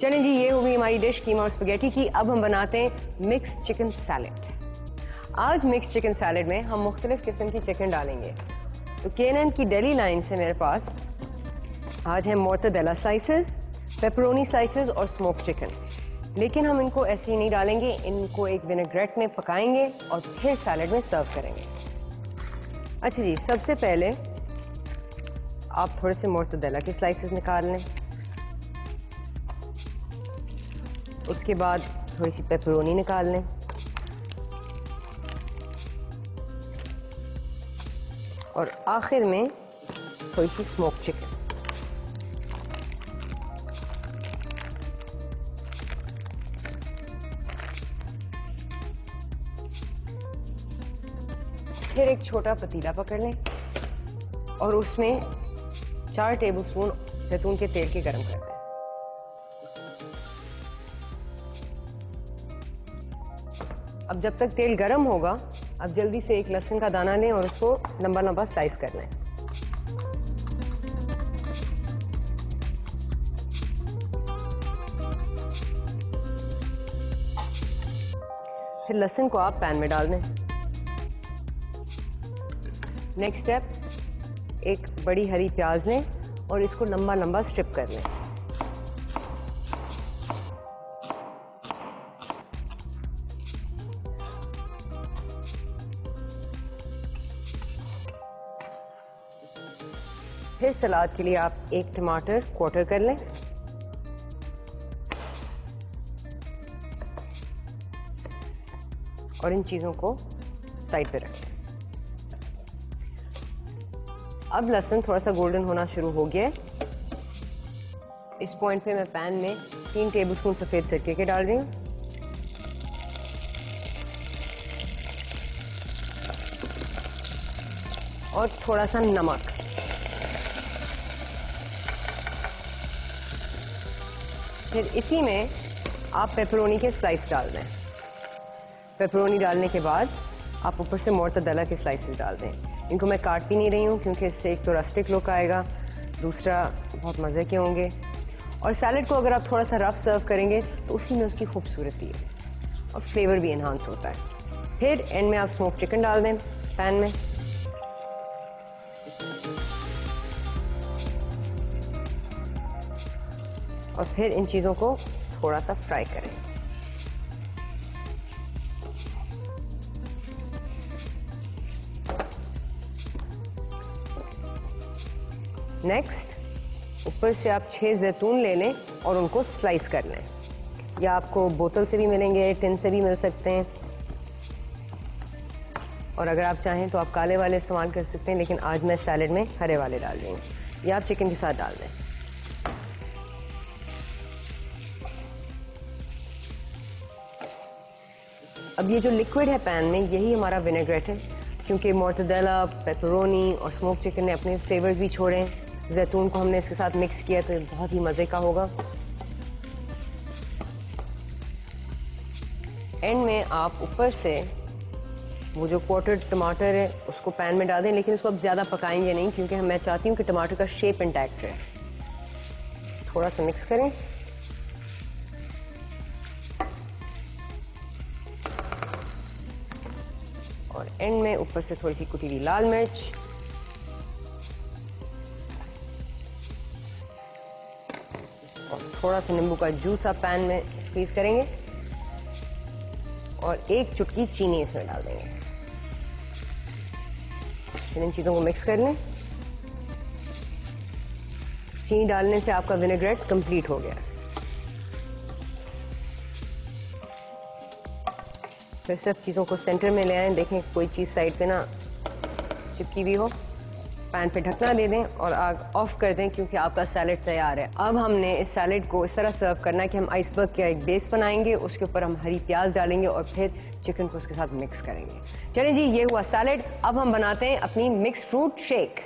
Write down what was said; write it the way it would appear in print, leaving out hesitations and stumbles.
चलें जी, ये हो गई हमारी डिश कीमा और स्पगेटी की। अब हम बनाते हैं मिक्स चिकन सैलेड। आज मिक्स चिकन सैलेड में हम मुख्तलिफ किस्म की चिकन डालेंगे। तो केनन की डेली लाइन से मेरे पास आज है मोर्टाडेला स्लाइसेस, पेपरोनी स्लाइसेस और स्मोक चिकन। लेकिन हम इनको ऐसे ही नहीं डालेंगे, इनको एक विनेग्रेट में पकाएंगे और फिर सैलेड में सर्व करेंगे। अच्छा जी, सबसे पहले आप थोड़े से मोर्टाडेला के स्लाइसेस निकाल लें। उसके बाद थोड़ी सी पेपरोनी निकाल लें और आखिर में थोड़ी सी स्मोक चिकन। फिर एक छोटा पतीला पकड़ लें और उसमें 4 टेबलस्पून जैतून के तेल के गरम कर दें। अब जब तक तेल गरम होगा, अब जल्दी से एक लहसुन का दाना लें और उसको लंबा लंबा स्लाइस कर लें। फिर लहसुन को आप पैन में डाल दें। नेक्स्ट स्टेप, एक बड़ी हरी प्याज लें और इसको लंबा लंबा स्ट्रिप कर लें। फिर सलाद के लिए आप एक टमाटर क्वार्टर कर लें और इन चीज़ों को साइड पे रखें। अब लहसुन थोड़ा सा गोल्डन होना शुरू हो गया है। इस पॉइंट पे मैं पैन में 3 टेबलस्पून सफ़ेद सिरके के डाल रही हूँ। और थोड़ा सा नमक। फिर इसी में आप पेपरोनी के स्लाइस डाल दें। पेपरोनी डालने के बाद आप ऊपर से मोर्टाडेला के स्लाइसेस डाल दें। इनको मैं काट भी नहीं रही हूँ क्योंकि इससे एक तो रस्टिक लुक आएगा, दूसरा बहुत मज़े के होंगे। और सैलड को अगर आप थोड़ा सा रफ सर्व करेंगे तो उसी में उसकी खूबसूरती है और फ्लेवर भी इन्हांस होता है। फिर एंड में आप स्मोक चिकन डाल दें पैन में। और फिर इन चीज़ों को थोड़ा सा फ्राई करें। नेक्स्ट, ऊपर से आप 6 जैतून ले लें और उनको स्लाइस कर लें। या आपको बोतल से भी मिलेंगे, टिन से भी मिल सकते हैं। और अगर आप चाहें तो आप काले वाले इस्तेमाल कर सकते हैं, लेकिन आज मैं सैलेड में हरे वाले डाल रही हूँ। या आप चिकन के साथ डाल दें। अब ये जो लिक्विड है पैन में, यही हमारा विनेग्रेट है, क्योंकि मोर्टाडेला, पेपरोनी और स्मोक चिकन ने अपने फ्लेवर्स भी छोड़े हैं। जैतून को हमने इसके साथ मिक्स किया तो ये बहुत ही मज़े का होगा। एंड में आप ऊपर से वो जो क्वार्टर टमाटर है उसको पैन में डाल दें, लेकिन उसको अब ज़्यादा पकाएंगे नहीं क्योंकि मैं चाहती हूँ कि टमाटर का शेप इंटैक्ट रहे। थोड़ा सा मिक्स करें और एंड में ऊपर से थोड़ी सी कुटी हुई लाल मिर्च और थोड़ा सा नींबू का जूस आप पैन में स्क्वीज करेंगे और एक चुटकी चीनी इसमें डाल देंगे। फिर इन चीज़ों को मिक्स कर लें। चीनी डालने से आपका विनेग्रेट कंप्लीट हो गया। फिर सब चीज़ों को सेंटर में ले आएं। देखें कोई चीज़ साइड पे ना चिपकी हुई हो। पैन पे ढकना दे दें और आग ऑफ कर दें क्योंकि आपका सैलेड तैयार है। अब हमने इस सैलेड को इस तरह सर्व करना है कि हम आइसबर्ग का एक बेस बनाएंगे, उसके ऊपर हम हरी प्याज डालेंगे और फिर चिकन को उसके साथ मिक्स करेंगे। चलें जी, ये हुआ सैलेड। अब हम बनाते हैं अपनी मिक्स फ्रूट शेक।